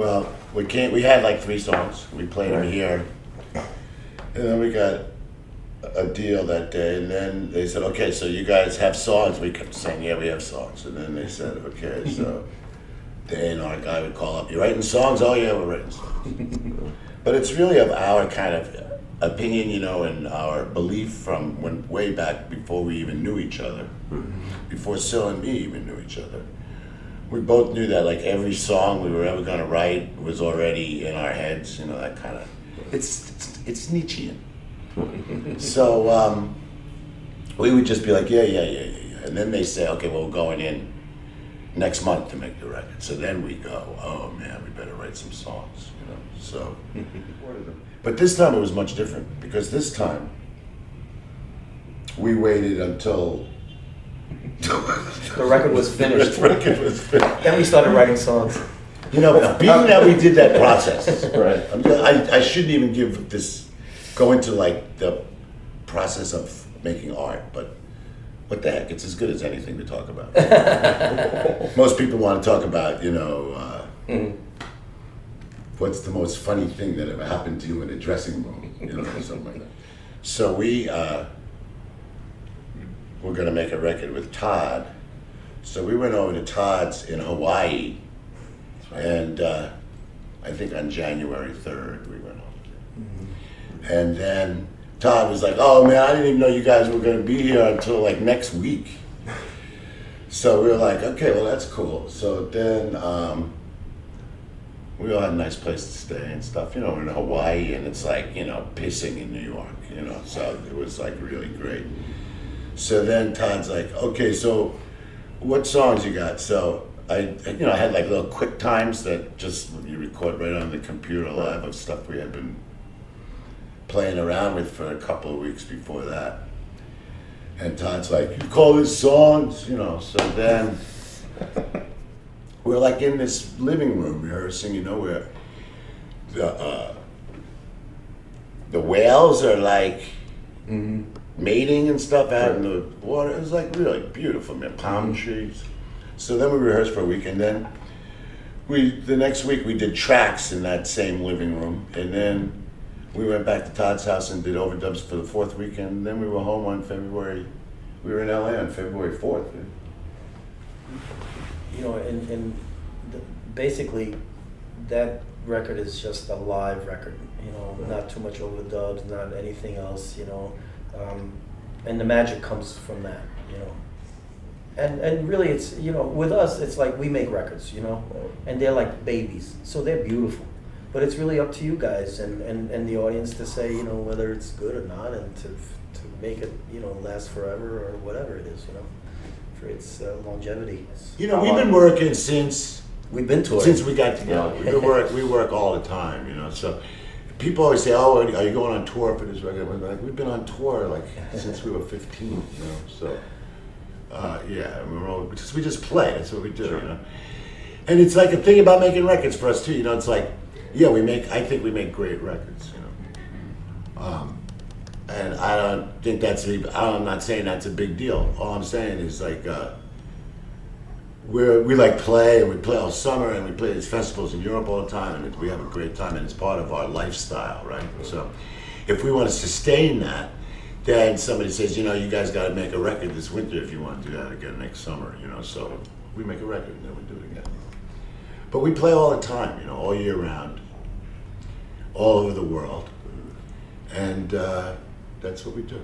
Well, we had like 3 songs. We played them here. And then we got a deal that day, and then they said, okay, so you guys have songs. We kept saying, yeah, we have songs. And then they said, okay, so the A&R guy would call up, you writing songs? Oh yeah, we're writing songs. But it's really of our kind of opinion, you know, and our belief from when way back before we even knew each other, before Sil and me even knew each other. We both knew that like every song we were ever gonna write was already in our heads, you know, that kind of, it's Nietzschean. So we would just be like, yeah. And then they say, okay, well, we're going in next month to make the record. So then we go, oh man, we better write some songs, you know, so. But this time it was much different, because this time we waited until the record was finished. The record was finished. Then we started writing songs. You know, being that we did that process, Right. I shouldn't even go into like the process of making art, but what the heck, it's as good as anything to talk about. Most people want to talk about, you know, what's the most funny thing that ever happened to you in a dressing room, you know, something like that. So we're going to make a record with Todd. So we went over to Todd's in Hawaii, and I think on January 3rd we went over there. And then Todd was like, oh man, I didn't even know you guys were going to be here until like next week. So we were like, okay, well that's cool. So then we all had a nice place to stay and stuff. You know, we're in Hawaii and it's like, you know, pissing in New York, you know, so it was like really great. So then Todd's like, okay, so what songs you got? So I had like little quick times that just you record right on the computer live of stuff we had been playing around with for a couple of weeks before that. And Todd's like, you call this songs? You know, so then we're like in this living room rehearsing, you know, where the whales are like mating and stuff out in the water. It was like really beautiful, man, palm trees. So then we rehearsed for a week, and then the next week we did tracks in that same living room, and then we went back to Todd's house and did overdubs for the 4th weekend, and then we were home on we were in LA on February 4th. You know, and basically that record is just a live record, you know, not too much overdubs, not anything else, you know, and the magic comes from that, you know. And really it's, you know, with us, it's like we make records, you know, and they're like babies, so they're beautiful. But it's really up to you guys and the audience to say, you know, whether it's good or not, and to make it, you know, last forever or whatever it is, you know, for its longevity. You know, we've been working since we've been touring. Since we got together. We work all the time, you know, so people always say, oh, are you going on tour for this record? We're like, we've been on tour like since we were 15, you know, so. Yeah, we just play. That's what we do, you know. And it's like a thing about making records for us too. You know, it's like, yeah, I think we make great records, you know. And I don't think I'm not saying that's a big deal. All I'm saying is like, we like play, and we play all summer, and we play these festivals in Europe all the time, and we have a great time, and it's part of our lifestyle, right? So, if we want to sustain that, then somebody says, you know, you guys got to make a record this winter if you want to do that again next summer, you know. So we make a record and then we do it again. But we play all the time, you know, all year round, all over the world, and that's what we do.